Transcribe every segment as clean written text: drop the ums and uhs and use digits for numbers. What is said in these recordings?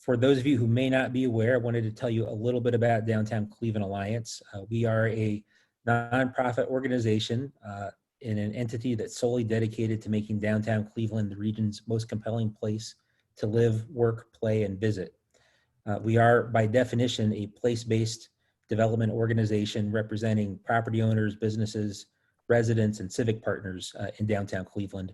For those of you who may not be aware, I wanted to tell you a little bit about Downtown Cleveland Alliance. We are a nonprofit organization and an entity that's solely dedicated to making downtown Cleveland the region's most compelling place to live, work, play, and visit. We are, by definition, a place-based development organization representing property owners, businesses, residents, and civic partners in downtown Cleveland.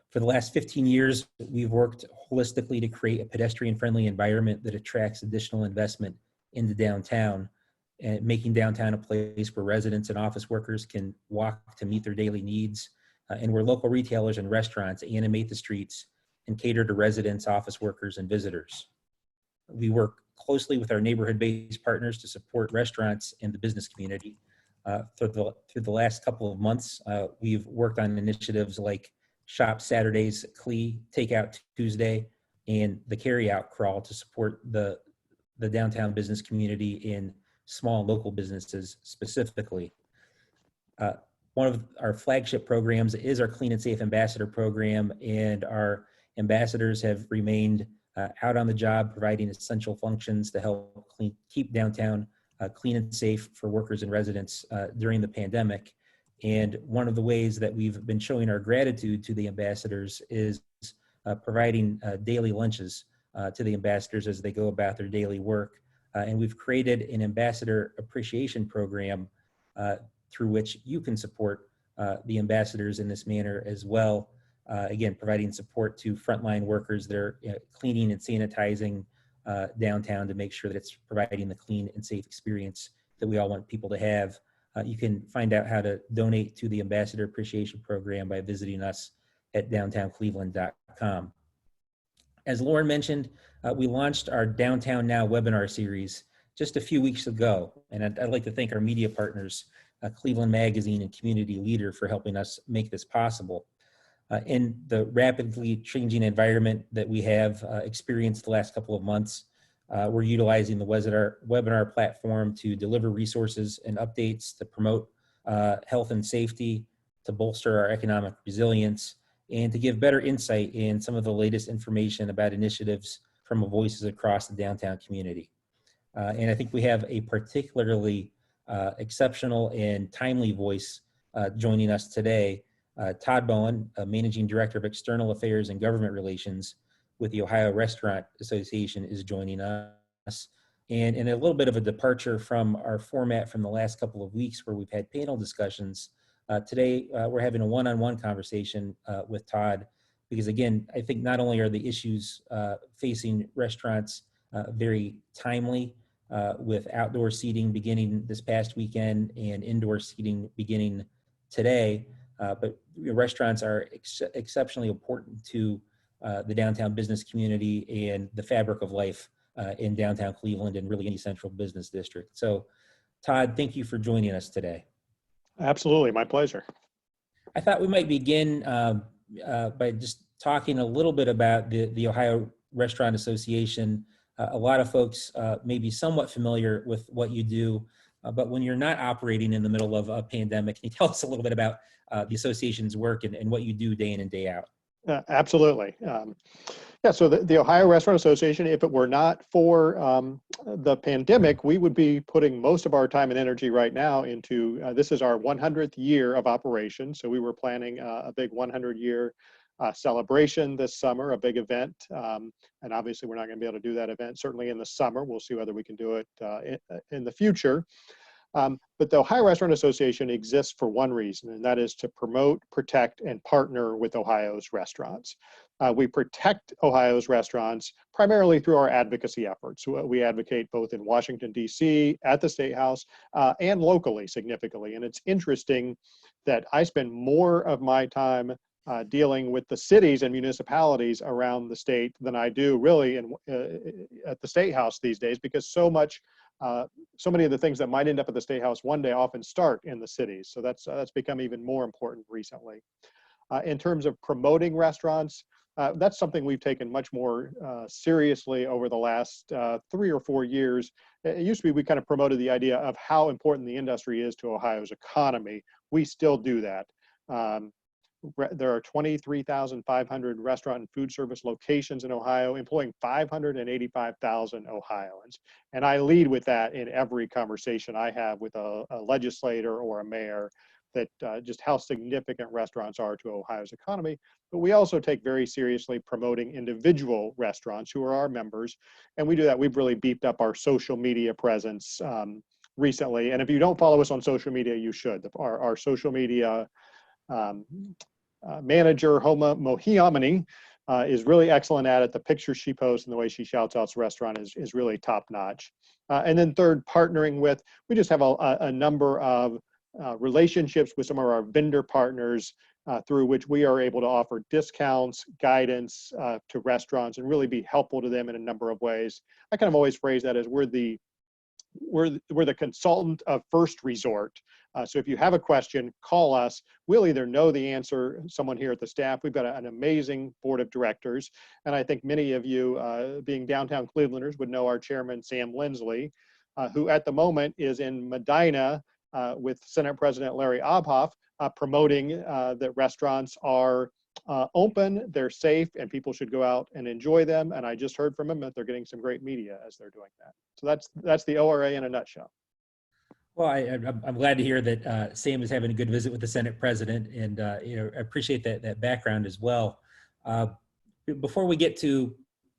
For the last 15 years, we've worked holistically to create a pedestrian-friendly environment that attracts additional investment into downtown, and making downtown a place where residents and office workers can walk to meet their daily needs, and where local retailers and restaurants animate the streets and cater to residents, office workers, and visitors. We work closely with our neighborhood-based partners to support restaurants and the business community. Through the last couple of months, we've worked on initiatives like Shop Saturdays, CLE, Takeout Tuesday, and the Carryout Crawl to support the downtown business community in small local businesses specifically. One of our flagship programs is our Clean and Safe Ambassador Program, and our ambassadors have remained out on the job providing essential functions to help keep downtown clean and safe for workers and residents during the pandemic. And one of the ways that we've been showing our gratitude to the ambassadors is providing daily lunches to the ambassadors as they go about their daily work. And we've created an ambassador appreciation program through which you can support the ambassadors in this manner as well. Again, providing support to frontline workers that are cleaning and sanitizing downtown to make sure that it's providing the clean and safe experience that we all want people to have. You can find out how to donate to the Ambassador Appreciation Program by visiting us at downtowncleveland.com. As Lauren mentioned, we launched our Downtown Now webinar series just a few weeks ago, and I'd like to thank our media partners, Cleveland Magazine and Community Leader, for helping us make this possible. In the rapidly changing environment that we have experienced the last couple of months, we're utilizing the webinar platform to deliver resources and updates to promote health and safety, to bolster our economic resilience, and to give better insight in some of the latest information about initiatives from voices across the downtown community. And I think we have a particularly exceptional and timely voice joining us today. Todd Bowen, Managing Director of External Affairs and Government Relations with the Ohio Restaurant Association, is joining us. And in a little bit of a departure from our format from the last couple of weeks where we've had panel discussions, today we're having a one-on-one conversation with Todd, because again, I think not only are the issues facing restaurants very timely, with outdoor seating beginning this past weekend and indoor seating beginning today, but restaurants are exceptionally important to the downtown business community and the fabric of life in downtown Cleveland and really any central business district. So Todd, thank you for joining us today. Absolutely, my pleasure. I thought we might begin by just talking a little bit about the Ohio Restaurant Association. A lot of folks may be somewhat familiar with what you do, but when you're not operating in the middle of a pandemic, can you tell us a little bit about the association's work and what you do day in and day out? Absolutely. Yeah, so the Ohio Restaurant Association, if it were not for the pandemic, we would be putting most of our time and energy right now into, this is our 100th year of operation. So we were planning a big 100-year celebration this summer, a big event. And obviously we're not going to be able to do that event, certainly in the summer. We'll see whether we can do it in the future. But the Ohio Restaurant Association exists for one reason, and that is to promote, protect, and partner with Ohio's restaurants. We protect Ohio's restaurants primarily through our advocacy efforts. We advocate both in Washington, D.C., at the State House, and locally significantly. And it's interesting that I spend more of my time dealing with the cities and municipalities around the state than I do really at the State House these days, because so many of the things that might end up at the State House one day often start in the cities. So that's become even more important recently. In terms of promoting restaurants, that's something we've taken much more seriously over the last 3 or 4 years. It used to be we kind of promoted the idea of how important the industry is to Ohio's economy. We still do that. There are 23,500 restaurant and food service locations in Ohio, employing 585,000 Ohioans. And I lead with that in every conversation I have with a legislator or a mayor, that just how significant restaurants are to Ohio's economy. But we also take very seriously promoting individual restaurants who are our members. And we do that. We've really beefed up our social media presence recently. And if you don't follow us on social media, you should. Our social media manager, Homa Mohiamini, is really excellent at it. The pictures she posts and the way she shouts out the restaurant is really top notch. And then third, partnering with, we just have a number of relationships with some of our vendor partners through which we are able to offer discounts, guidance to restaurants, and really be helpful to them in a number of ways. I kind of always phrase that as we're the consultant of first resort. So if you have a question, call us. We'll either know the answer, someone here at the staff. We've got an amazing board of directors. And I think many of you, being downtown Clevelanders, would know our chairman, Sam Lindsley, who at the moment is in Medina with Senate President Larry Obhoff, promoting that restaurants are open, they're safe, and people should go out and enjoy them. And I just heard from him that they're getting some great media as they're doing that. So that's the ORA in a nutshell. Well, I'm glad to hear that Sam is having a good visit with the Senate President, and I appreciate that background as well. Before we get to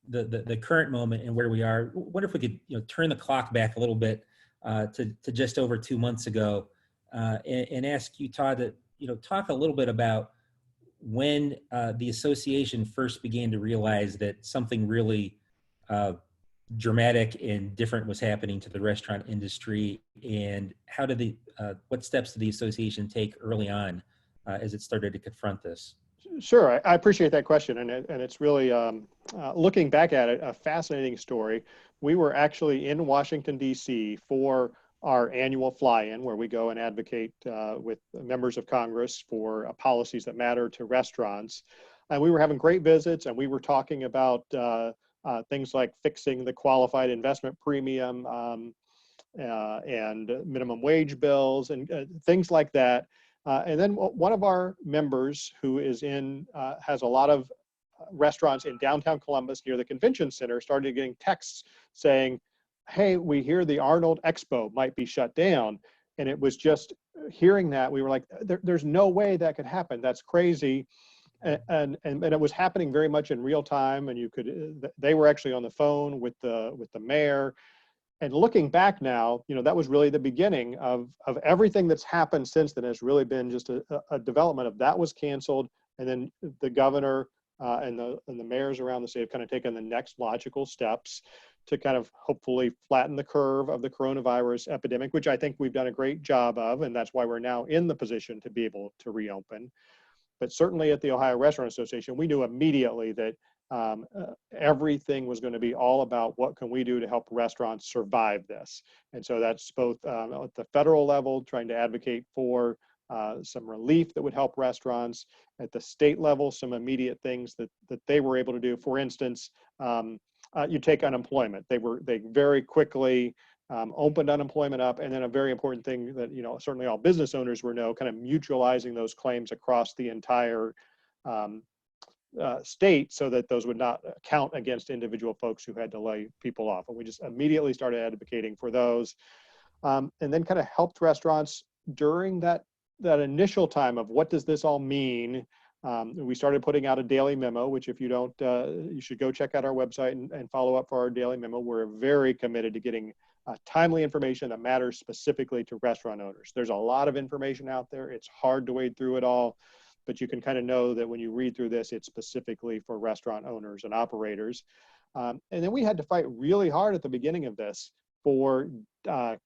the current moment and where we are, I wonder if we could turn the clock back a little bit to just over 2 months ago, and ask you, Todd, to talk a little bit about when the association first began to realize that something really dramatic and different was happening to the restaurant industry, and how did what steps did the association take early on as it started to confront this? Sure, I appreciate that question, and it's really looking back at it, a fascinating story. We were actually in Washington, D.C. for our annual fly-in, where we go and advocate with members of Congress for policies that matter to restaurants. And we were having great visits, and we were talking about things like fixing the qualified investment premium and minimum wage bills and things like that. And then one of our members who is has a lot of restaurants in downtown Columbus near the convention center started getting texts saying, hey, we hear the Arnold Expo might be shut down. And it was just hearing that, we were like, there's no way that could happen. That's crazy. And it was happening very much in real time. And they were actually on the phone with the mayor. And looking back now, that was really the beginning of everything that's happened since then. Has really been just a development of that was canceled. And then the governor and the mayors around the state have kind of taken the next logical steps to kind of hopefully flatten the curve of the coronavirus epidemic, which I think we've done a great job of. And that's why we're now in the position to be able to reopen. But certainly at the Ohio Restaurant Association, we knew immediately that everything was going to be all about what can we do to help restaurants survive this. And so that's both at the federal level, trying to advocate for some relief that would help restaurants. At the state level, some immediate things that they were able to do. For instance, you take unemployment. They very quickly opened unemployment up, and then a very important thing that certainly all business owners were kind of mutualizing those claims across the entire state, so that those would not count against individual folks who had to lay people off. And we just immediately started advocating for those, and then kind of helped restaurants during that initial time of what does this all mean. We started putting out a daily memo, which if you don't, you should go check out our website and follow up for our daily memo. We're very committed to getting timely information that matters specifically to restaurant owners. There's a lot of information out there. It's hard to wade through it all, but you can kind of know that when you read through this, it's specifically for restaurant owners and operators. And then we had to fight really hard at the beginning of this for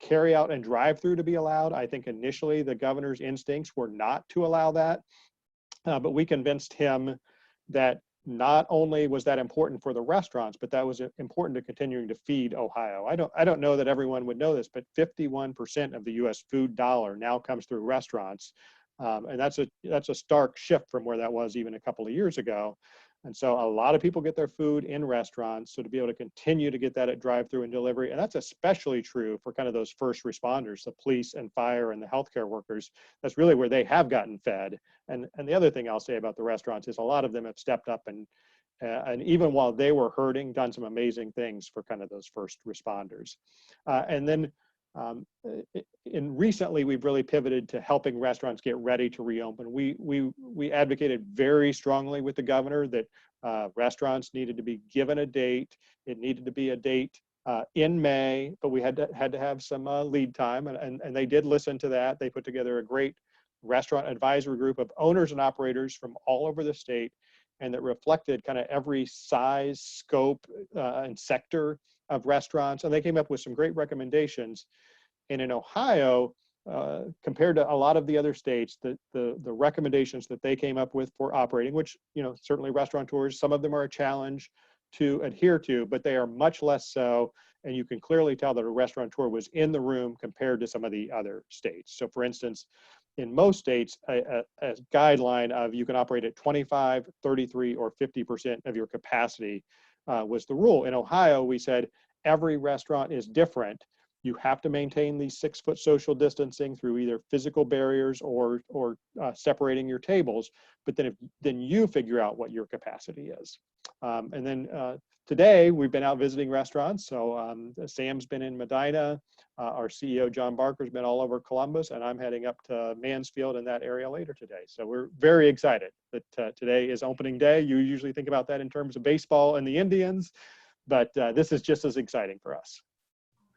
carry out and drive through to be allowed. I think initially the governor's instincts were not to allow that, but we convinced him that not only was that important for the restaurants, but that was important to continuing to feed Ohio. I don't know that everyone would know this, but 51% of the U.S. food dollar now comes through restaurants. And that's a stark shift from where that was even a couple of years ago. And so a lot of people get their food in restaurants. So to be able to continue to get that at drive-through and delivery, and that's especially true for kind of those first responders, the police and fire and the healthcare workers, that's really where they have gotten fed. And the other thing I'll say about the restaurants is a lot of them have stepped up and even while they were hurting, done some amazing things for kind of those first responders. And then recently, we've really pivoted to helping restaurants get ready to reopen. We advocated very strongly with the governor that restaurants needed to be given a date. It needed to be a date in May, but we had to have some lead time, and they did listen to that. They put together a great restaurant advisory group of owners and operators from all over the state, and that reflected kind of every size, scope, and sector of restaurants. And they came up with some great recommendations. And in Ohio, compared to a lot of the other states, the recommendations that they came up with for operating, which, certainly restaurateurs, some of them are a challenge to adhere to, but they are much less so. And you can clearly tell that a restaurateur was in the room compared to some of the other states. So for instance, in most states, a guideline of you can operate at 25, 33, or 50% of your capacity was the rule. In Ohio, we said every restaurant is different. You have to maintain these 6-foot social distancing through either physical barriers or separating your tables. But then you figure out what your capacity is. And then today we've been out visiting restaurants. So Sam's been in Medina. Our CEO John Barker's been all over Columbus, and I'm heading up to Mansfield in that area later today. So we're very excited that today is opening day. You usually think about that in terms of baseball and the Indians, but this is just as exciting for us.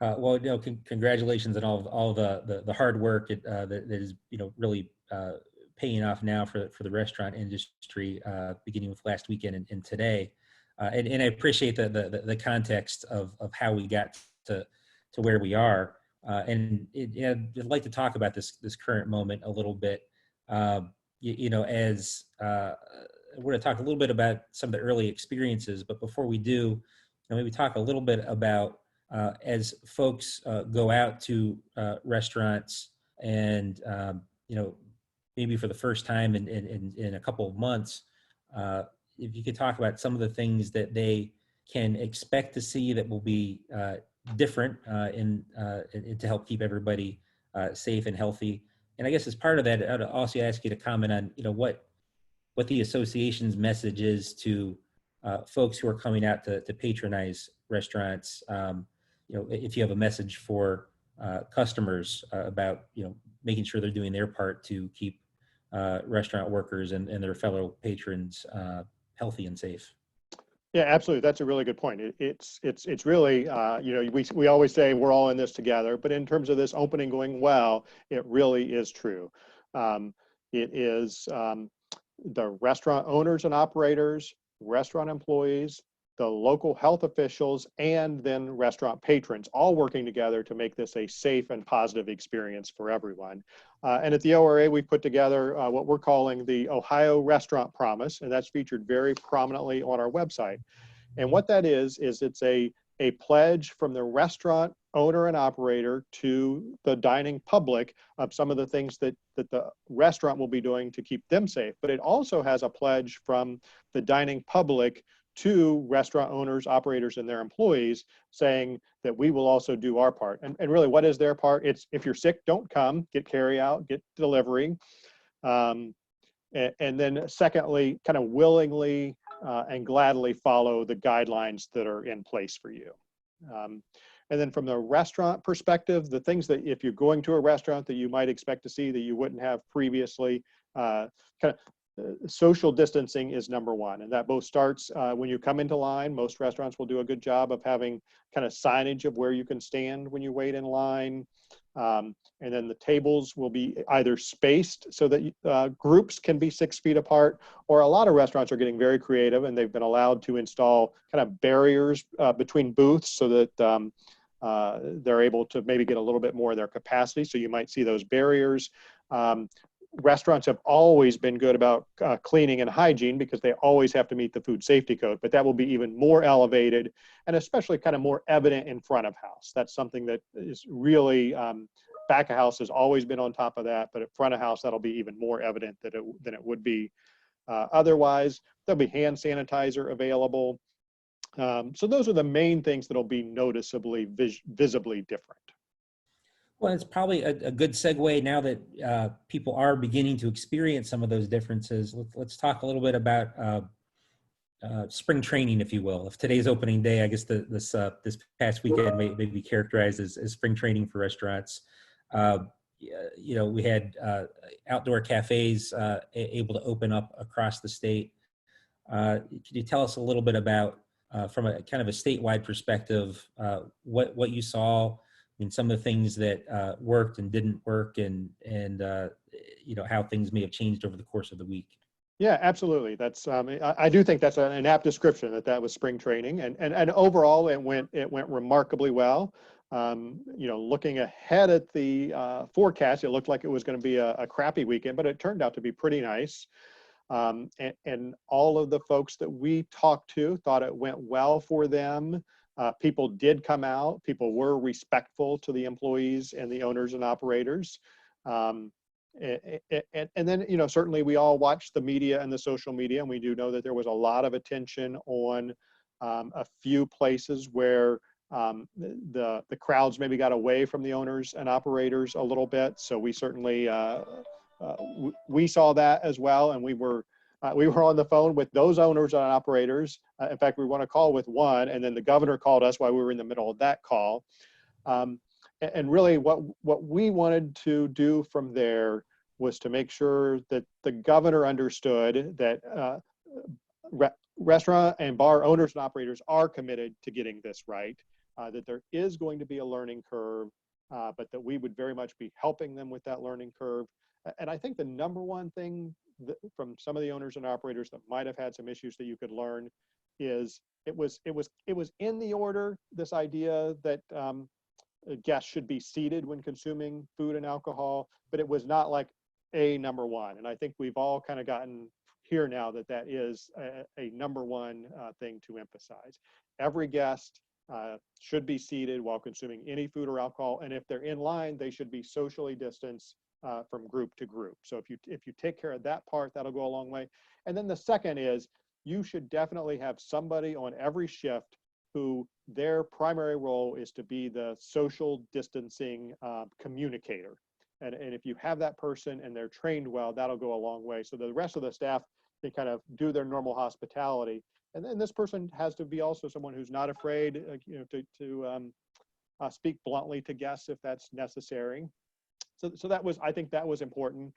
Well, congratulations on all the hard work that is really paying off now for the restaurant industry, beginning with last weekend and today. And I appreciate the context of how we got to where we are. And I'd like to talk about this current moment a little bit. As we're going to talk a little bit about some of the early experiences, but before we do, maybe talk a little bit about as folks go out to restaurants and maybe for the first time in a couple of months, if you could talk about some of the things that they can expect to see that will be different to help keep everybody safe and healthy. And I guess as part of that, I'd also ask you to comment on what the association's message is to folks who are coming out to patronize restaurants. If you have a message for customers about making sure they're doing their part to keep restaurant workers and their fellow patrons healthy and safe. Yeah, absolutely. That's a really good point. It's really, we always say we're all in this together, but in terms of this opening going well, it really is true. It is the restaurant owners and operators, restaurant employees, the local health officials, and then restaurant patrons all working together to make this a safe and positive experience for everyone. And at the ORA, we put together what we're calling the Ohio Restaurant Promise, and that's featured very prominently on our website. And what that is it's a pledge from the restaurant owner and operator to the dining public of some of the things that the restaurant will be doing to keep them safe. But it also has a pledge from the dining public to restaurant owners, operators, and their employees saying that we will also do our part. And really, what is their part? It's if you're sick, don't come, get carry out, get delivery. And then secondly, kind of willingly and gladly follow the guidelines that are in place for you. And then from the restaurant perspective, the things that if you're going to a restaurant that you might expect to see that you wouldn't have previously, social distancing is number one, and that both starts when you come into line. Most restaurants will do a good job of having kind of signage of where you can stand when you wait in line. And then the tables will be either spaced so that groups can be 6 feet apart, or a lot of restaurants are getting very creative and they've been allowed to install kind of barriers between booths so that they're able to maybe get a little bit more of their capacity. So you might see those barriers. Restaurants have always been good about cleaning and hygiene because they always have to meet the food safety code, but that will be even more elevated and especially kind of more evident in front of house. That's something that is really, back of house has always been on top of that, but at front of house, that'll be even more evident than it would be Otherwise, there'll be hand sanitizer available. So those are the main things that'll be noticeably, visibly different. Well, it's probably a good segue now that people are beginning to experience some of those differences. Let's talk a little bit about spring training, if you will. If today's opening day, I guess this past weekend may be characterized as spring training for restaurants. We had outdoor cafes able to open up across the state. Could you tell us a little bit about, from a kind of a statewide perspective, what you saw, some of the things that worked and didn't work, and how things may have changed over the course of the week? Yeah, absolutely. That's I do think that's an apt description, that was spring training, and overall it went remarkably well. Looking ahead at the forecast, it looked like it was going to be a crappy weekend, but it turned out to be pretty nice. And all of the folks that we talked to thought it went well for them. People did come out. People were respectful to the employees and the owners and operators. And then, certainly we all watched the media and the social media, and we do know that there was a lot of attention on a few places where the crowds maybe got away from the owners and operators a little bit. So we certainly we saw that as well, and we were on the phone with those owners and operators. In fact, we were on a call with one, and then the governor called us while we were in the middle of that call. And really what we wanted to do from there was to make sure that the governor understood that restaurant and bar owners and operators are committed to getting this right, that there is going to be a learning curve, but that we would very much be helping them with that learning curve. And I think the number one thing from some of the owners and operators that might have had some issues that you could learn is it was in the order, this idea that guests should be seated when consuming food and alcohol, but it was not like number one. And I think we've all kind of gotten here now that is a number one thing to emphasize. Every guest should be seated while consuming any food or alcohol, and if they're in line, they should be socially distanced from group to group. So if you take care of that part, that'll go a long way. And then the second is, you should definitely have somebody on every shift who their primary role is to be the social distancing communicator. And if you have that person and they're trained well, that'll go a long way. So the rest of the staff can kind of do their normal hospitality. And then this person has to be also someone who's not afraid, to speak bluntly to guests if that's necessary. So that was, I think that was important.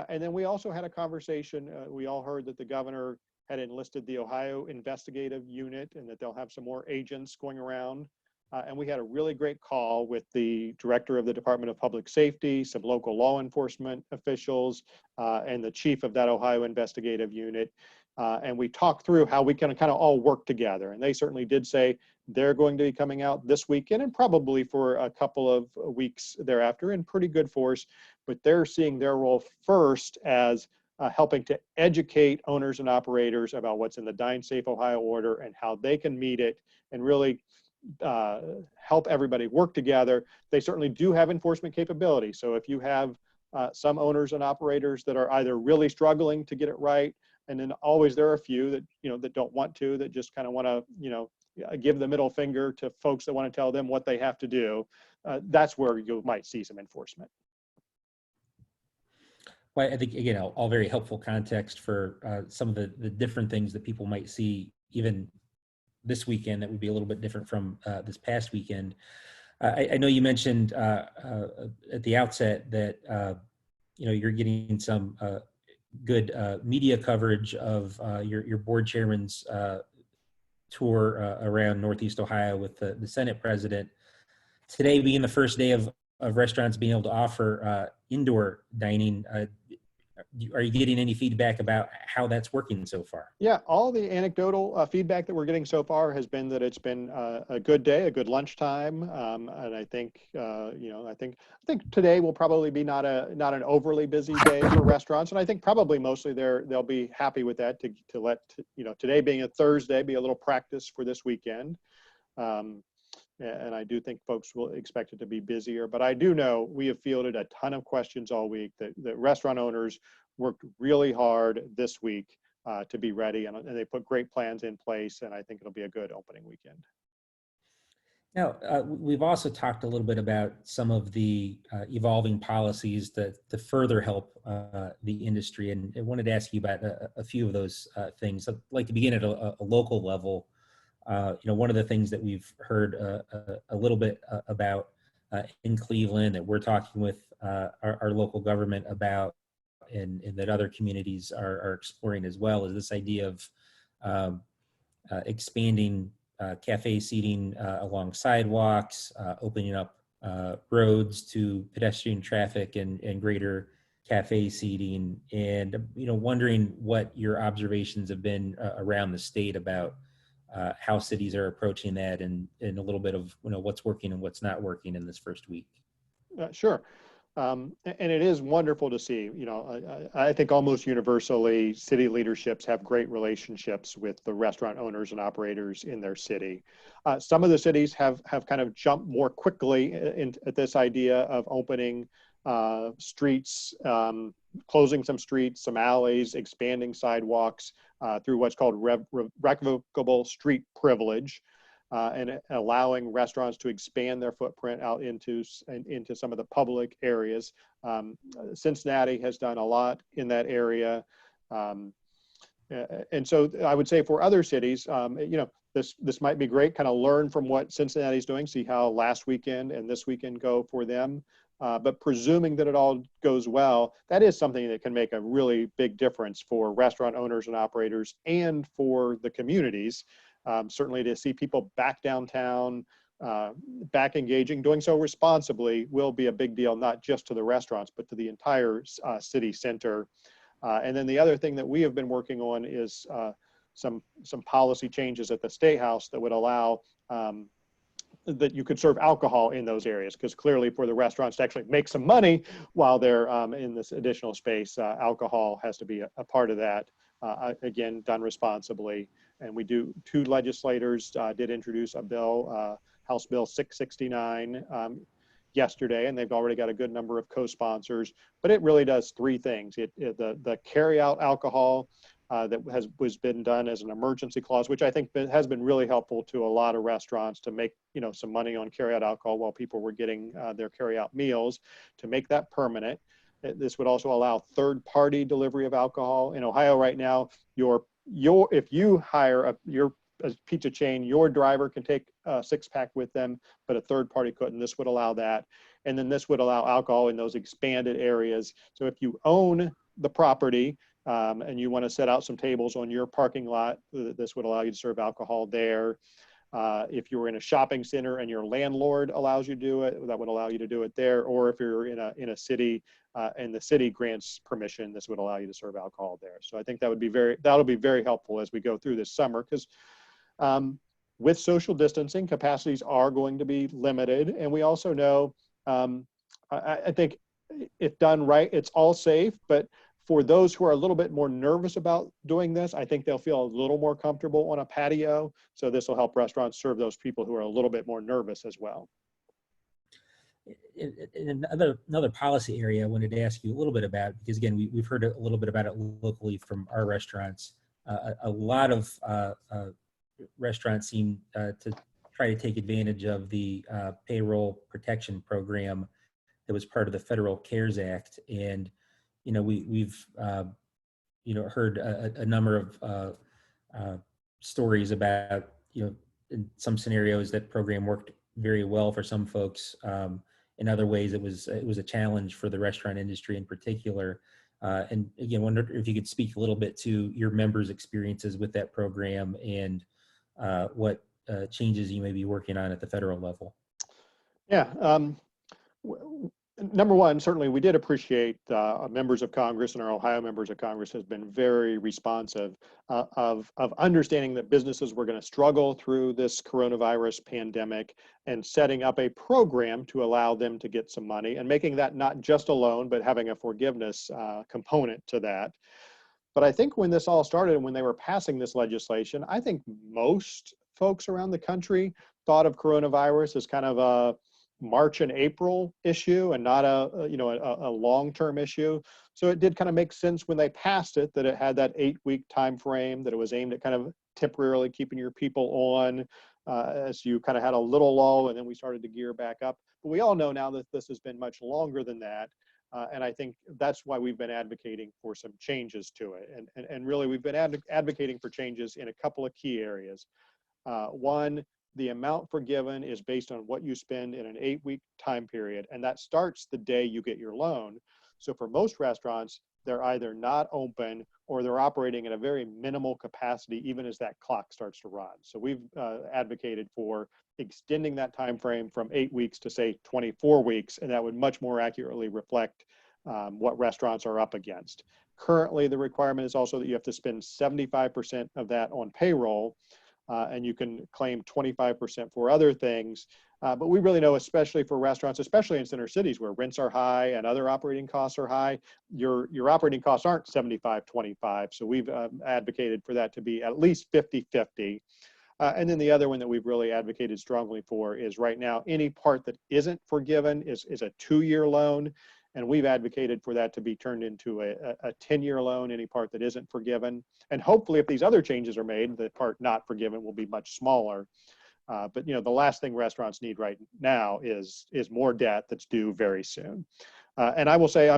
And then we also had a conversation. We all heard that the governor had enlisted the Ohio Investigative Unit and that they'll have some more agents going around. And we had a really great call with the director of the Department of Public Safety, some local law enforcement officials, and the chief of that Ohio Investigative Unit. And we talked through how we can kind of all work together. And they certainly did say they're going to be coming out this weekend and probably for a couple of weeks thereafter in pretty good force. But they're seeing their role first as helping to educate owners and operators about what's in the Dine Safe Ohio order and how they can meet it and really help everybody work together. They certainly do have enforcement capability. So if you have some owners and operators that are either really struggling to get it right, and then always there are a few that that don't want to, that just kind of want to give the middle finger to folks that want to tell them what they have to do. That's where you might see some enforcement. Well, I think, again, all very helpful context for some of the different things that people might see even this weekend that would be a little bit different from this past weekend. I know you mentioned at the outset that you're getting some good media coverage of your board chairman's tour around Northeast Ohio with the Senate president. Today being the first day of restaurants being able to offer indoor dining, are you getting any feedback about how that's working so far? Yeah, all the anecdotal feedback that we're getting so far has been that it's been a good day, a good lunchtime, and I think I think today will probably be not an overly busy day for restaurants, and I think probably mostly they'll be happy with that to let today being a Thursday be a little practice for this weekend. And I do think folks will expect it to be busier, but I do know we have fielded a ton of questions all week that restaurant owners worked really hard this week to be ready, and they put great plans in place, and I think it'll be a good opening weekend. Now, we've also talked a little bit about some of the evolving policies that to further help the industry, and I wanted to ask you about a few of those things. I'd like to begin at a local level. One of the things that we've heard a little bit about in Cleveland that we're talking with our local government about, and that other communities are exploring as well, is this idea of expanding cafe seating along sidewalks, opening up roads to pedestrian traffic and greater cafe seating, and wondering what your observations have been around the state about how cities are approaching that, and a little bit of what's working and what's not working in this first week. Sure. And it is wonderful to see. I think almost universally, city leaderships have great relationships with the restaurant owners and operators in their city. Some of the cities have kind of jumped more quickly at this idea of opening streets, closing some streets, some alleys, expanding sidewalks through what's called revocable street privilege. And allowing restaurants to expand their footprint out into some of the public areas. Cincinnati has done a lot in that area. And so I would say for other cities, this might be great, kind of learn from what Cincinnati's doing, see how last weekend and this weekend go for them. But presuming that it all goes well, that is something that can make a really big difference for restaurant owners and operators and for the communities. Certainly to see people back downtown, back engaging, doing so responsibly will be a big deal, not just to the restaurants, but to the entire city center. And then the other thing that we have been working on is some policy changes at the State House that would allow that you could serve alcohol in those areas, because clearly for the restaurants to actually make some money while they're in this additional space, alcohol has to be a part of that. Again, done responsibly. And two legislators did introduce a bill, House Bill 669 yesterday, and they've already got a good number of co-sponsors, but it really does three things. The carry out alcohol that was been done as an emergency clause, which I think has been really helpful to a lot of restaurants to make some money on carry out alcohol while people were getting their carry out meals, to make that permanent. This would also allow third-party delivery of alcohol. In Ohio right now, if you hire a pizza chain, your driver can take a six-pack with them, but a third party couldn't. This would allow that. And then this would allow alcohol in those expanded areas. So if you own the property and you want to set out some tables on your parking lot, this would allow you to serve alcohol there. If you're in a shopping center and your landlord allows you to do it, that would allow you to do it there. Or if you're in a city and the city grants permission, this would allow you to serve alcohol there. So I think that'll be very helpful as we go through this summer, because with social distancing, capacities are going to be limited. And we also know, I think if done right, it's all safe, but for those who are a little bit more nervous about doing this, I think they'll feel a little more comfortable on a patio. So this will help restaurants serve those people who are a little bit more nervous as well. In another policy area I wanted to ask you a little bit about, because again, we've heard a little bit about it locally from our restaurants. A lot of restaurants seem to try to take advantage of the payroll protection program that was part of the Federal CARES Act. And we've heard a number of stories about in some scenarios that program worked very well for some folks. In other ways, it was a challenge for the restaurant industry in particular. And again, wonder if you could speak a little bit to your members' experiences with that program and what changes you may be working on at the federal level. Yeah. Number one, certainly we did appreciate members of Congress, and our Ohio members of Congress has been very responsive of understanding that businesses were going to struggle through this coronavirus pandemic, and setting up a program to allow them to get some money, and making that not just a loan, but having a forgiveness component to that. But I think when this all started and when they were passing this legislation, I think most folks around the country thought of coronavirus as kind of March and April issue and not a long-term issue. So it did kind of make sense when they passed it that it had that 8-week time frame, that it was aimed at kind of temporarily keeping your people on as you kind of had a little lull, and then we started to gear back up. But we all know now that this has been much longer than that. And I think that's why we've been advocating for some changes to it. And really, we've been advocating for changes in a couple of key areas. One, the amount forgiven is based on what you spend in an 8-week time period, and that starts the day you get your loan. So for most restaurants, they're either not open or they're operating at a very minimal capacity even as that clock starts to run. So we've advocated for extending that time frame from 8 weeks to say 24 weeks, and that would much more accurately reflect what restaurants are up against. Currently, the requirement is also that you have to spend 75% of that on payroll, and you can claim 25% for other things. But we really know, especially for restaurants, especially in center cities where rents are high and other operating costs are high, your operating costs aren't 75-25. So we've advocated for that to be at least 50-50. And then the other one that we've really advocated strongly for is right now, any part that isn't forgiven is a 2-year loan. And we've advocated for that to be turned into a 10-year loan, any part that isn't forgiven. And hopefully if these other changes are made, the part not forgiven will be much smaller. But the last thing restaurants need right now is more debt that's due very soon. And I will say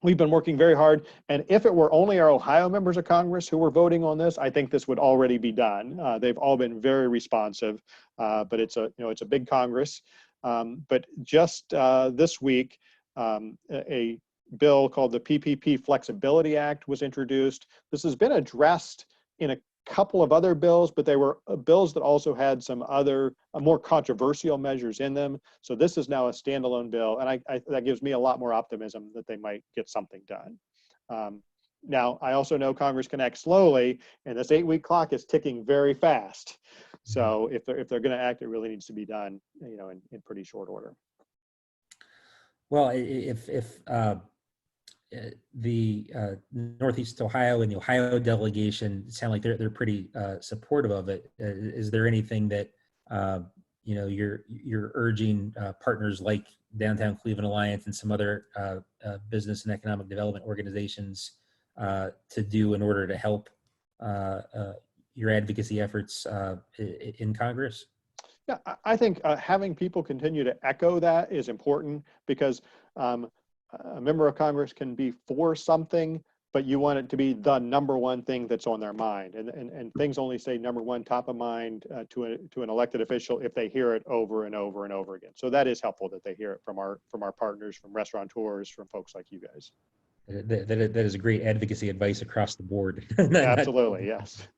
we've been working very hard. And if it were only our Ohio members of Congress who were voting on this, I think this would already be done. They've all been very responsive, but it's a big Congress. But just this week, a bill called the PPP Flexibility Act was introduced. This has been addressed in a couple of other bills, but they were bills that also had some other more controversial measures in them. So this is now a standalone bill, and that gives me a lot more optimism that they might get something done. Now, I also know Congress can act slowly, and this 8-week clock is ticking very fast. So if they're going to act, it really needs to be done, in pretty short order. Well, if the Northeast Ohio and the Ohio delegation sound like they're pretty supportive of it, is there anything that you're urging partners like Downtown Cleveland Alliance and some other business and economic development organizations to do in order to help your advocacy efforts in Congress? Yeah, I think having people continue to echo that is important, because a member of Congress can be for something, but you want it to be the number one thing that's on their mind. And things only say number one, top of mind to an elected official if they hear it over and over and over again. So that is helpful that they hear it from our partners, from restaurateurs, from folks like you guys. That is great advocacy advice across the board. Absolutely, yes.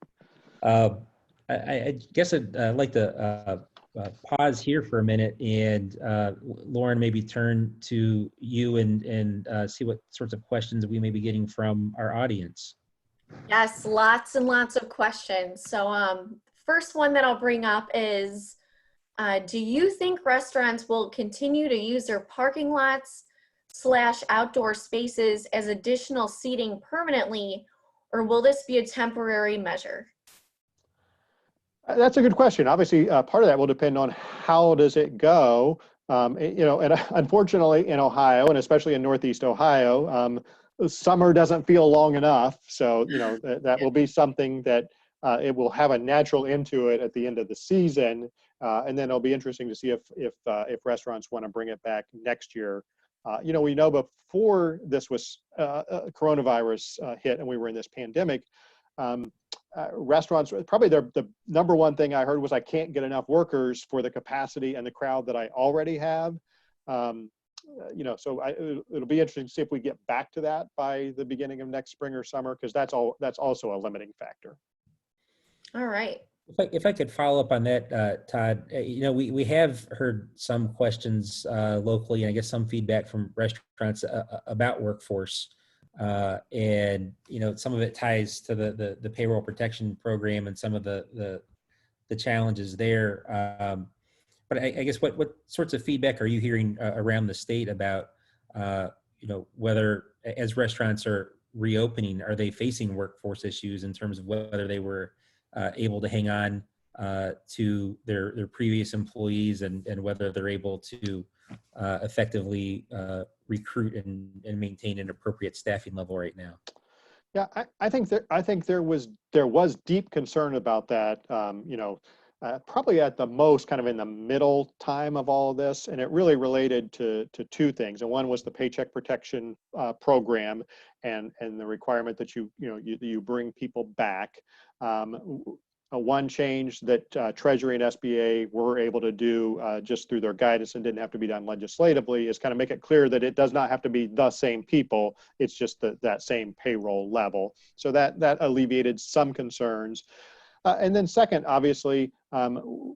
I guess I'd like to pause here for a minute and Lauren, maybe turn to you and see what sorts of questions we may be getting from our audience. Yes, lots and lots of questions. So first one that I'll bring up is, do you think restaurants will continue to use their parking lots / outdoor spaces as additional seating permanently, or will this be a temporary measure? That's a good question. Obviously, part of that will depend on how does it go. And unfortunately in Ohio, and especially in Northeast Ohio, summer doesn't feel long enough. So, that will be something that it will have a natural end to it at the end of the season. And then it'll be interesting to see if restaurants want to bring it back next year. We know before this was coronavirus hit and we were in this pandemic, restaurants, probably the number one thing I heard was, I can't get enough workers for the capacity and the crowd that I already have. So it'll be interesting to see if we get back to that by the beginning of next spring or summer, because that's also a limiting factor. All right. If I could follow up on that, Todd, we have heard some questions locally, and I guess some feedback from restaurants about workforce. And some of it ties to the payroll protection program and some of the challenges there. But I guess what sorts of feedback are you hearing around the state about whether, as restaurants are reopening, are they facing workforce issues in terms of whether they were able to hang on to their previous employees, and whether they're able to effectively recruit and maintain an appropriate staffing level right now. Yeah, I think there was deep concern about that. Probably at the most kind of in the middle time of all of this, and it really related to two things. And one was the Paycheck Protection Program, and the requirement that you bring people back. One change that Treasury and SBA were able to do just through their guidance and didn't have to be done legislatively is kind of make it clear that it does not have to be the same people. It's just that same payroll level. So that alleviated some concerns. And then second, obviously,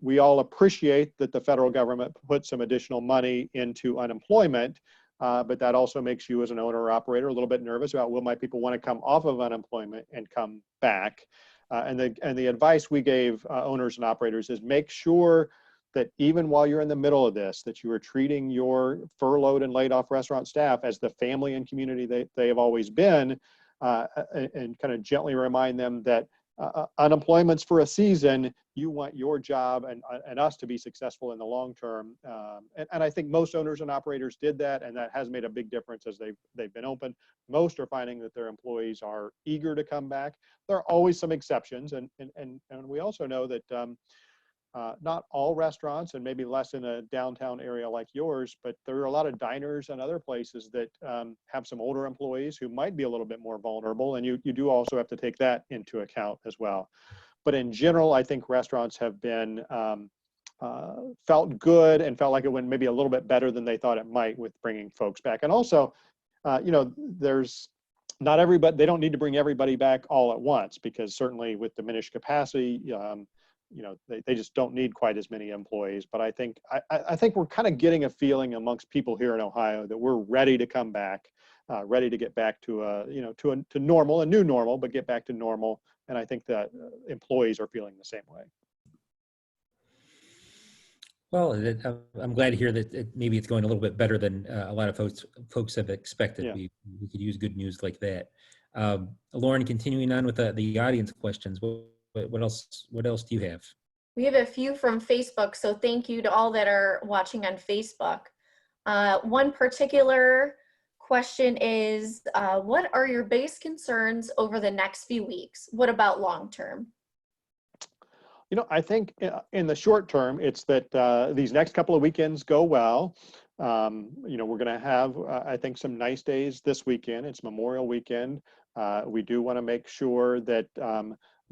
we all appreciate that the federal government put some additional money into unemployment, but that also makes you as an owner or operator a little bit nervous about, will my people want to come off of unemployment and come back? And the advice we gave owners and operators is make sure that even while you're in the middle of this, that you are treating your furloughed and laid off restaurant staff as the family and community they have always been, and kind of gently remind them that unemployment's for a season. You want your job and us to be successful in the long term. And I think most owners and operators did that, and that has made a big difference as they've been open. Most are finding that their employees are eager to come back. There are always some exceptions, and we also know that not all restaurants, and maybe less in a downtown area like yours, but there are a lot of diners and other places that have some older employees who might be a little bit more vulnerable, and you do also have to take that into account as well. But in general, I think restaurants have been felt good and felt like it went maybe a little bit better than they thought it might with bringing folks back. And also, there's not everybody, they don't need to bring everybody back all at once, because certainly with diminished capacity, they just don't need quite as many employees. But I think we're kind of getting a feeling amongst people here in Ohio that we're ready to come back, ready to get back to to normal, a new normal, but get back to normal. And I think that employees are feeling the same way. Well, I'm glad to hear that maybe it's going a little bit better than a lot of folks have expected. Yeah. We could use good news like that. Lauren, continuing on with the audience questions, what else do you have? We have a few from Facebook, so thank you to all that are watching on Facebook. One particular question is, what are your base concerns over the next few weeks? What about long term? I think in the short term, it's that these next couple of weekends go well. We're going to have, I think, some nice days this weekend. It's Memorial Weekend. We do want to make sure that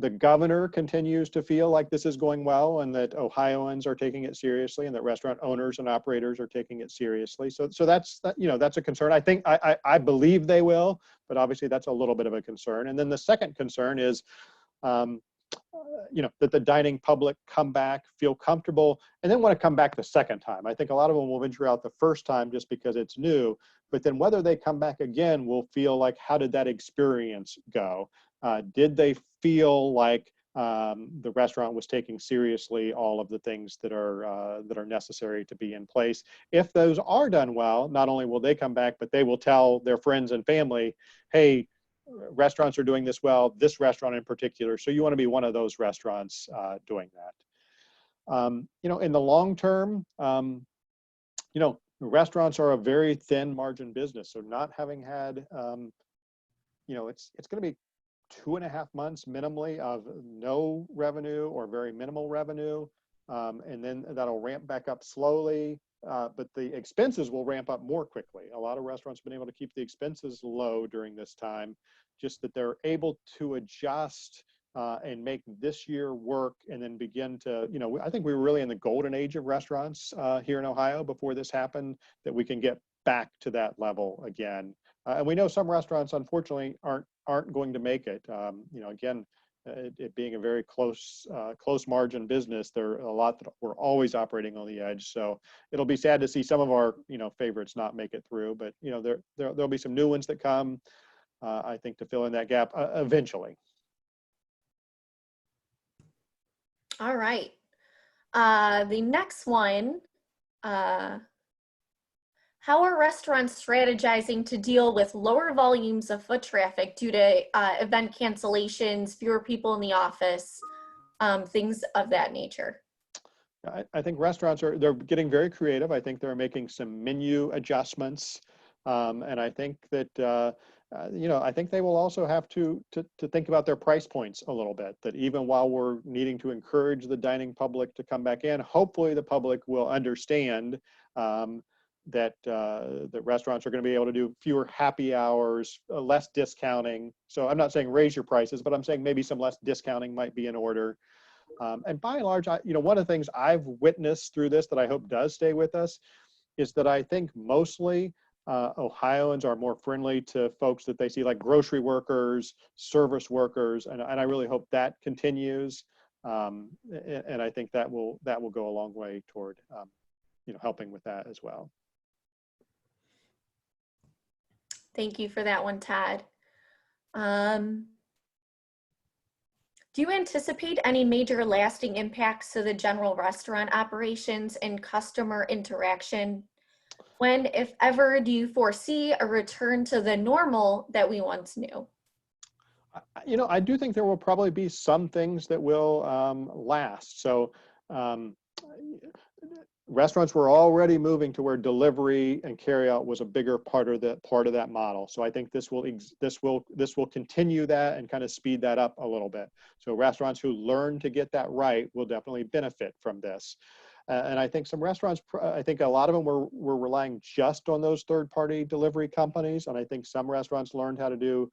the governor continues to feel like this is going well, and that Ohioans are taking it seriously, and that restaurant owners and operators are taking it seriously. So that's a concern. I think I believe they will, but obviously that's a little bit of a concern. And then the second concern is, that the dining public come back, feel comfortable, and then want to come back the second time. I think a lot of them will venture out the first time just because it's new, but then whether they come back again will feel like, how did that experience go? Did they feel like the restaurant was taking seriously all of the things that are necessary to be in place? If those are done well, not only will they come back, but they will tell their friends and family, hey, restaurants are doing this well, this restaurant in particular. So you want to be one of those restaurants doing that. In the long term, restaurants are a very thin margin business. So not having had, it's going to be 2.5 months minimally of no revenue or very minimal revenue. And then that'll ramp back up slowly. But the expenses will ramp up more quickly. A lot of restaurants have been able to keep the expenses low during this time, just that they're able to adjust and make this year work, and then begin to, I think we were really in the golden age of restaurants here in Ohio before this happened, that we can get back to that level again. And we know some restaurants, unfortunately, aren't going to make it. Again, it being a very close margin business, there are a lot that we're always operating on the edge. So it'll be sad to see some of our favorites not make it through, but there'll be some new ones that come, I think, to fill in that gap eventually. All right. The next one, how are restaurants strategizing to deal with lower volumes of foot traffic due to event cancellations, fewer people in the office? things of that nature. I think restaurants they're getting very creative. I think they're making some menu adjustments. And I think that, I think they will also have to think about their price points a little bit, that even while we're needing to encourage the dining public to come back in, hopefully the public will understand that restaurants are going to be able to do fewer happy hours, less discounting. So I'm not saying raise your prices, but I'm saying maybe some less discounting might be in order. And by and large, one of the things I've witnessed through this that I hope does stay with us is that I think mostly Ohioans are more friendly to folks that they see like grocery workers, service workers, and I really hope that continues. And I think that will go a long way toward helping with that as well. Thank you for that one, Todd. Do you anticipate any major lasting impacts to the general restaurant operations and customer interaction? When, if ever, do you foresee a return to the normal that we once knew? I do think there will probably be some things that will last. So restaurants were already moving to where delivery and carryout was a bigger part of that model. So I think this will continue that and kind of speed that up a little bit. So restaurants who learn to get that right will definitely benefit from this. And I think some restaurants, I think a lot of them were relying just on those third-party delivery companies, and I think some restaurants learned how to do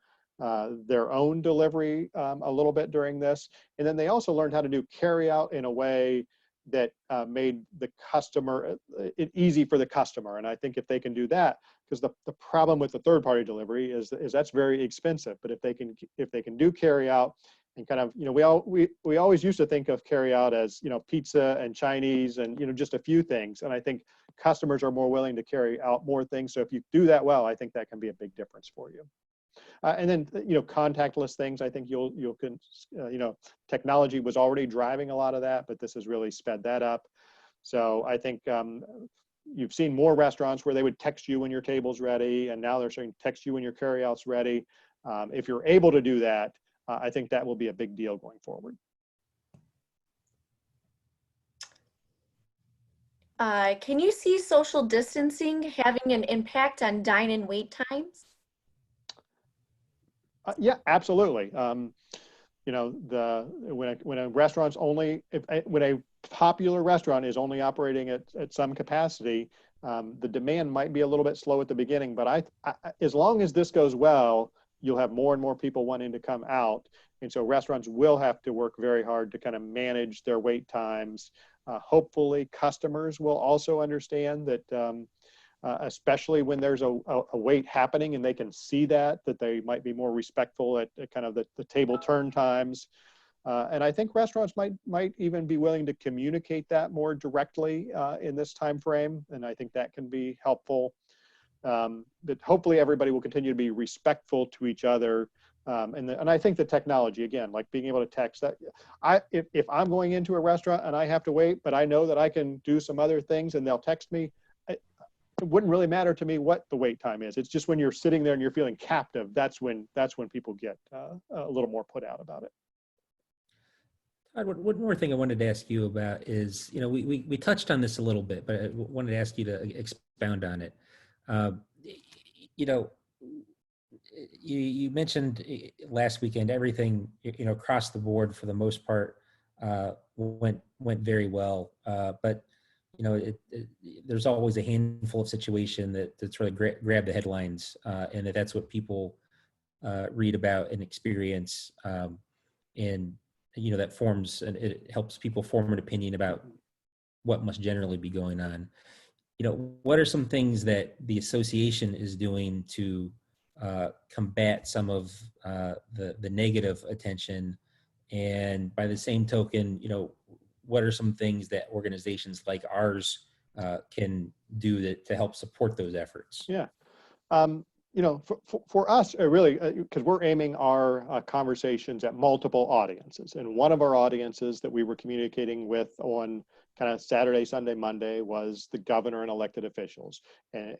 their own delivery a little bit during this, and then they also learned how to do carryout in a way that made the customer it easy for the customer. And I think if they can do that, because the problem with the third-party delivery is that's very expensive. But if they can do carryout and kind of, we always used to think of carryout as pizza and Chinese and just a few things. And I think customers are more willing to carry out more things. So if you do that well, I think that can be a big difference for you. And then, contactless things, I think technology was already driving a lot of that, but this has really sped that up. So I think you've seen more restaurants where they would text you when your table's ready, and now they're saying text you when your carryout's ready. If you're able to do that, I think that will be a big deal going forward. Can you see social distancing having an impact on dine-in wait times? Yeah, absolutely. When a restaurant's when a popular restaurant is only operating at some capacity, the demand might be a little bit slow at the beginning. But as long as this goes well, you'll have more and more people wanting to come out, and so restaurants will have to work very hard to kind of manage their wait times. Hopefully, customers will also understand that. Especially when there's a wait happening and they can see that they might be more respectful at kind of the table turn times. And I think restaurants might even be willing to communicate that more directly in this time frame. And I think that can be helpful. But hopefully everybody will continue to be respectful to each other. And I think the technology, again, like being able to text that, if I'm going into a restaurant and I have to wait, but I know that I can do some other things and they'll text me, it wouldn't really matter to me what the wait time is. It's just when you're sitting there and you're feeling captive, that's when people get a little more put out about it. One more thing I wanted to ask you about is, we touched on this a little bit, but I wanted to ask you to expound on it. You mentioned last weekend everything across the board for the most part went very well, but there's always a handful of situation that's really grab the headlines, and that's what people read about and experience, and that forms, and it helps people form an opinion about what must generally be going on. What are some things that the association is doing to combat some of the negative attention, and by the same token, what are some things that organizations like ours can do to help support those efforts? Yeah. For us, really, because we're aiming our conversations at multiple audiences. And one of our audiences that we were communicating with on kind of Saturday, Sunday, Monday was the governor and elected officials. And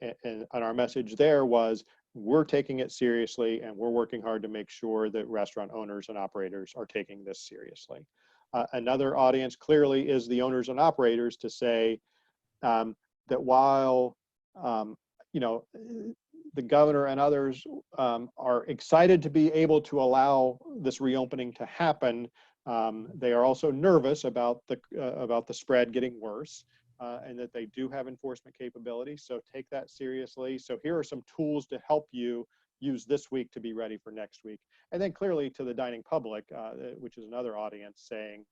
our message there was, we're taking it seriously and we're working hard to make sure that restaurant owners and operators are taking this seriously. Another audience clearly is the owners and operators to say that while you know, the governor and others are excited to be able to allow this reopening to happen, they are also nervous about the spread getting worse, and that they do have enforcement capabilities. So take that seriously. So here are some tools to help you use this week to be ready for next week. And then clearly to the dining public, which is another audience, saying,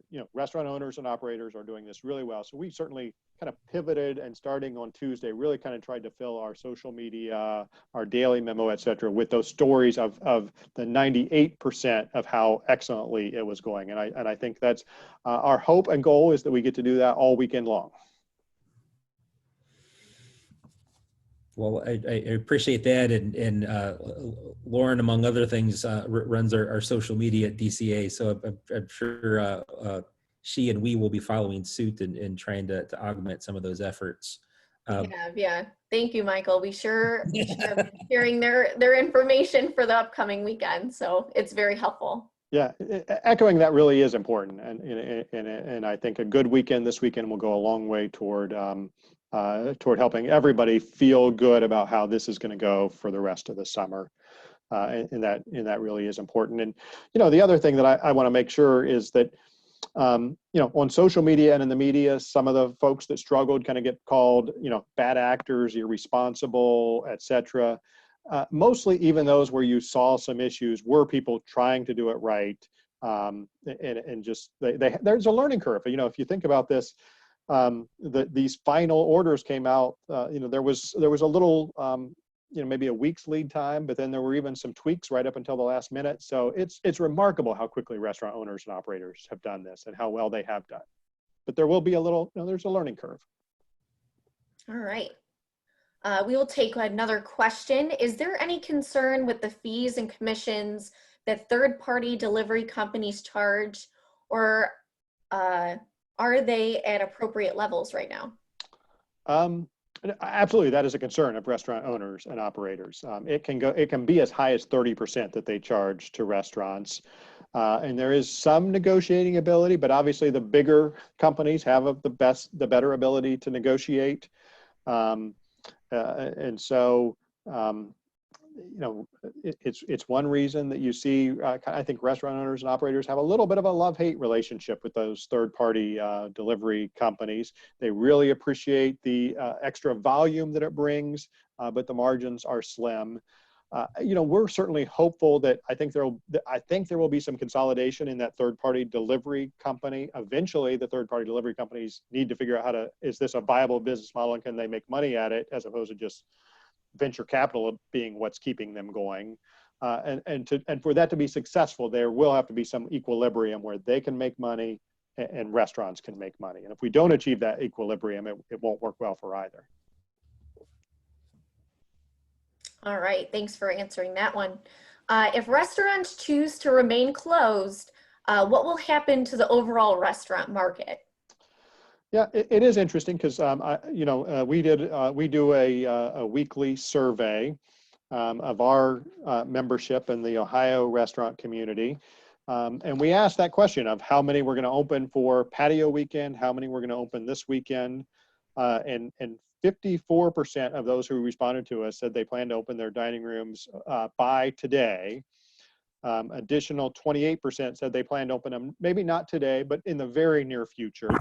you know, restaurant owners and operators are doing this really well. So we certainly kind of pivoted, and starting on Tuesday, really kind of tried to fill our social media, our daily memo, et cetera, with those stories of the 98% of how excellently it was going. And I think that's our hope and goal, is that we get to do that all weekend long. Well, I appreciate that, and Lauren, among other things, runs our social media at DCA, so I'm sure she and we will be following suit and trying to augment some of those efforts. Yeah. Thank you, Michael. We sure have been sharing their information for the upcoming weekend, so it's very helpful. Yeah, echoing that really is important, and I think a good weekend this weekend will go a long way toward helping everybody feel good about how this is going to go for the rest of the summer, and that really is important. And you know, the other thing that I want to make sure is that you know, on social media and in the media, some of the folks that struggled kind of get called, you know, bad actors, irresponsible, etc. Mostly, even those where you saw some issues, were people trying to do it right, and just there's a learning curve. You know, if you think about this, these final orders came out. You know, there was a little, you know, maybe a week's lead time, but then there were even some tweaks right up until the last minute. So it's remarkable how quickly restaurant owners and operators have done this and how well they have done. But there will be a little, you know, there's a learning curve. All right. We will take another question. Is there any concern with the fees and commissions that third-party delivery companies charge, or are they at appropriate levels right now? Absolutely, that is a concern of restaurant owners and operators. It can be as high as 30% that they charge to restaurants, and there is some negotiating ability, but obviously the bigger companies have the better ability to negotiate. And so, you know, it's one reason that you see, I think restaurant owners and operators have a little bit of a love-hate relationship with those third-party delivery companies. They really appreciate the extra volume that it brings, but the margins are slim. You know, we're certainly hopeful that I think there will be some consolidation in that third-party delivery company. Eventually, the third-party delivery companies need to figure out is this a viable business model and can they make money at it, as opposed to just venture capital being what's keeping them going. And for that to be successful, there will have to be some equilibrium where they can make money and restaurants can make money. And if we don't achieve that equilibrium, it won't work well for either. All right, thanks for answering that one. If restaurants choose to remain closed, what will happen to the overall restaurant market? Yeah, it is interesting because you know, we do a weekly survey of our membership in the Ohio restaurant community, and we asked that question of how many we're going to open for patio weekend, how many we're going to open this weekend, and 54% of those who responded to us said they plan to open their dining rooms by today. Additional 28% said they plan to open them, maybe not today, but in the very near future.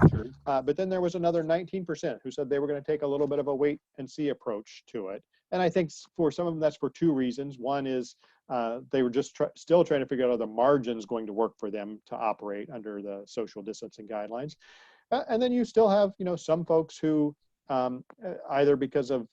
But then there was another 19% who said they were going to take a little bit of a wait and see approach to it. And I think for some of them, that's for two reasons. One is they were just still trying to figure out how the margin's going to work for them to operate under the social distancing guidelines. And then you still have, you know, some folks who either because of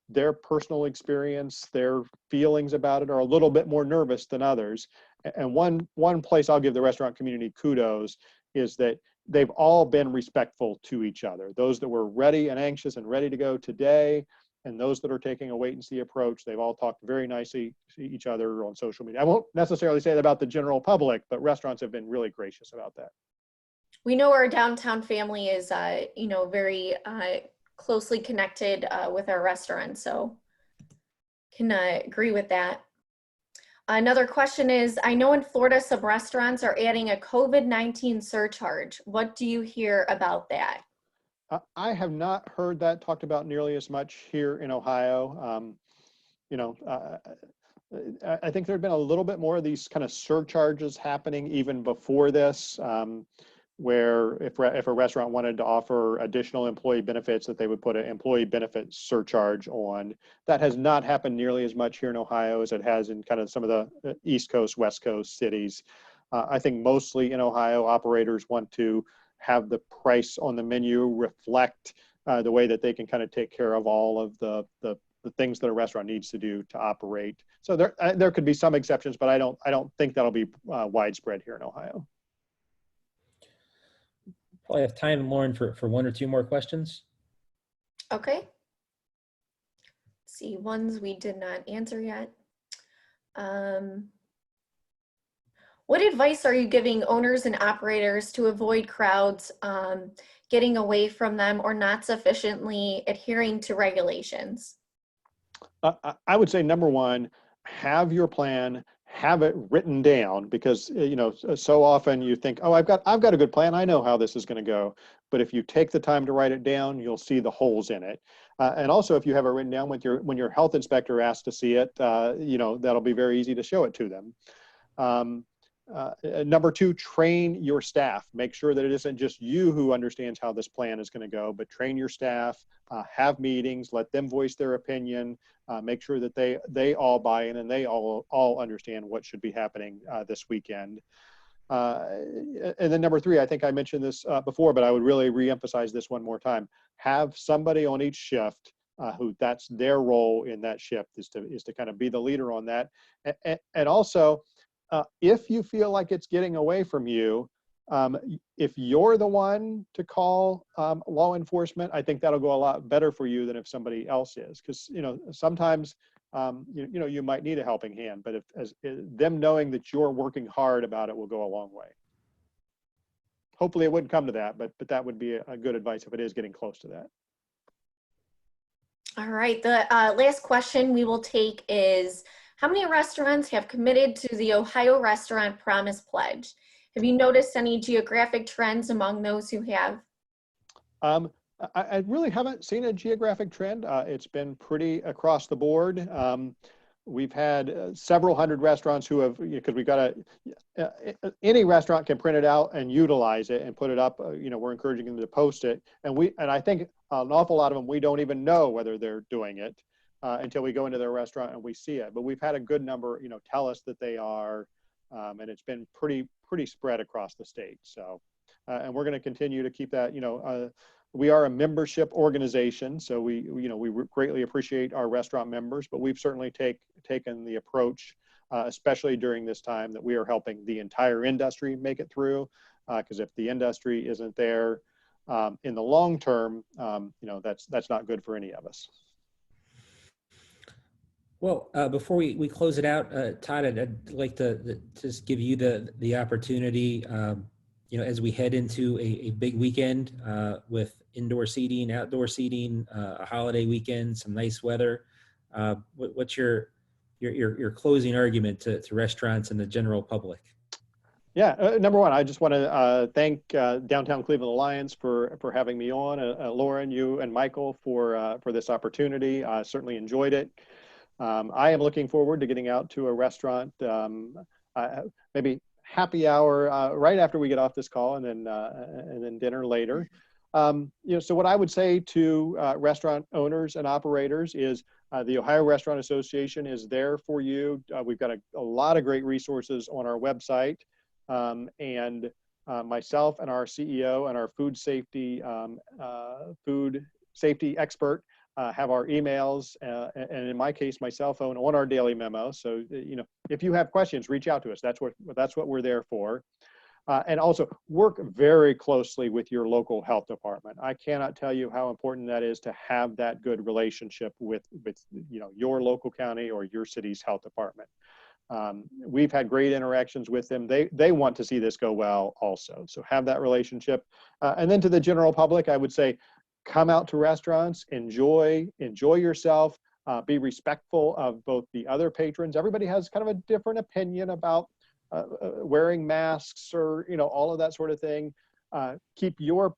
their personal experience, their feelings about it, are a little bit more nervous than others. And one place I'll give the restaurant community kudos is that they've all been respectful to each other. Those that were ready and anxious and ready to go today, and those that are taking a wait and see approach, they've all talked very nicely to each other on social media. I won't necessarily say that about the general public, but restaurants have been really gracious about that. We know our downtown family is, you know, very closely connected with our restaurants, so can agree with that. Another question is, I know in Florida, some restaurants are adding a COVID-19 surcharge. What do you hear about that? I have not heard that talked about nearly as much here in Ohio. You know, I think there had been a little bit more of these kind of surcharges happening even before this, where if a restaurant wanted to offer additional employee benefits, that they would put an employee benefit surcharge on. That has not happened nearly as much here in Ohio as it has in kind of some of the East Coast, West Coast cities. I think mostly in Ohio, operators want to have the price on the menu reflect the way that they can kind of take care of all of the things that a restaurant needs to do to operate. So there could be some exceptions, but I don't think that'll be widespread here in Ohio. Probably have time, Lauren, for one or two more questions. Okay. Let's see, ones we did not answer yet. What advice are you giving owners and operators to avoid crowds, getting away from them, or not sufficiently adhering to regulations? I would say number one, have your plan, have it written down, because you know, so often you think, oh, I've got a good plan, I know how this is going to go. But if you take the time to write it down, you'll see the holes in it. And also, if you have it written down when your health inspector asks to see it, you know, that'll be very easy to show it to them. Number two, train your staff. Make sure that it isn't just you who understands how this plan is going to go, but train your staff, have meetings, let them voice their opinion, make sure that they all buy in and they all understand what should be happening this weekend. And then number three, I think I mentioned this before, but I would really reemphasize this one more time. Have somebody on each shift who that's their role in that shift is to kind of be the leader on that. And also, if you feel like it's getting away from you, if you're the one to call law enforcement, I think that'll go a lot better for you than if somebody else is. Because you know, sometimes you know, you might need a helping hand, but them knowing that you're working hard about it will go a long way. Hopefully, it wouldn't come to that, but that would be a good advice if it is getting close to that. All right, the last question we will take is, how many restaurants have committed to the Ohio Restaurant Promise Pledge? Have you noticed any geographic trends among those who have? I really haven't seen a geographic trend. It's been pretty across the board. We've had several hundred restaurants who have, because we've got any restaurant can print it out and utilize it and put it up. You know, we're encouraging them to post it. And I think an awful lot of them, we don't even know whether they're doing it until we go into their restaurant and we see it. But we've had a good number, you know, tell us that they are, and it's been pretty spread across the state. So, and we're going to continue to keep that, you know, we are a membership organization, so we greatly appreciate our restaurant members, but we've certainly taken the approach, especially during this time, that we are helping the entire industry make it through, because if the industry isn't there in the long term, you know, that's not good for any of us. Well, before we close it out, Todd, I'd like to just give you the opportunity, you know, as we head into a big weekend with indoor seating, outdoor seating, a holiday weekend, some nice weather. What's your closing argument to restaurants and the general public? Yeah, number one, I just want to thank Downtown Cleveland Alliance for having me on. Lauren, you and Michael for this opportunity. I certainly enjoyed it. I am looking forward to getting out to a restaurant, maybe happy hour right after we get off this call, and then dinner later. You know, so what I would say to restaurant owners and operators is the Ohio Restaurant Association is there for you. We've got a lot of great resources on our website, and myself and our CEO and our food safety expert have our emails, and in my case, my cell phone on our daily memo. So, you know, if you have questions, reach out to us. That's what we're there for. And also work very closely with your local health department. I cannot tell you how important that is to have that good relationship with you know, your local county or your city's health department. We've had great interactions with them. They want to see this go well also. So have that relationship. And then to the general public, I would say, come out to restaurants, enjoy yourself, be respectful of both the other patrons. Everybody has kind of a different opinion about wearing masks or, all of that sort of thing. Keep your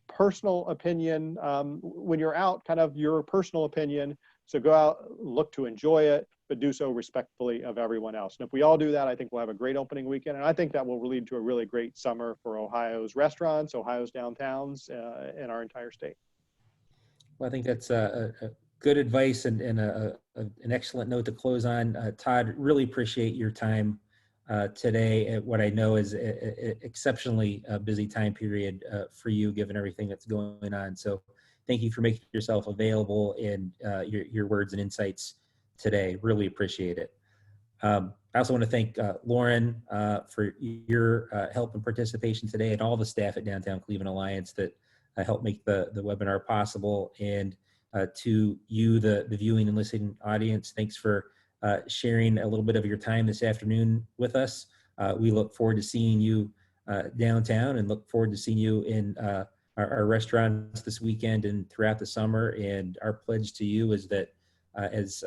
personal opinion when you're out, kind of your personal opinion. So go out, look to enjoy it, but do so respectfully of everyone else. And if we all do that, I think we'll have a great opening weekend. And I think that will lead to a really great summer for Ohio's restaurants, Ohio's downtowns, and our entire state. Well, I think that's a good advice and an excellent note to close on. Todd, really appreciate your time today at what I know is an exceptionally busy time period for you, given everything that's going on. So thank you for making yourself available and your words and insights today. Really appreciate it. I also want to thank Lauren for your help and participation today, and all the staff at Downtown Cleveland Alliance that helped make the webinar possible. And to you, the viewing and listening audience, thanks for sharing a little bit of your time this afternoon with us. We look forward to seeing you downtown, and look forward to seeing you in our restaurants this weekend and throughout the summer. And our pledge to you is that as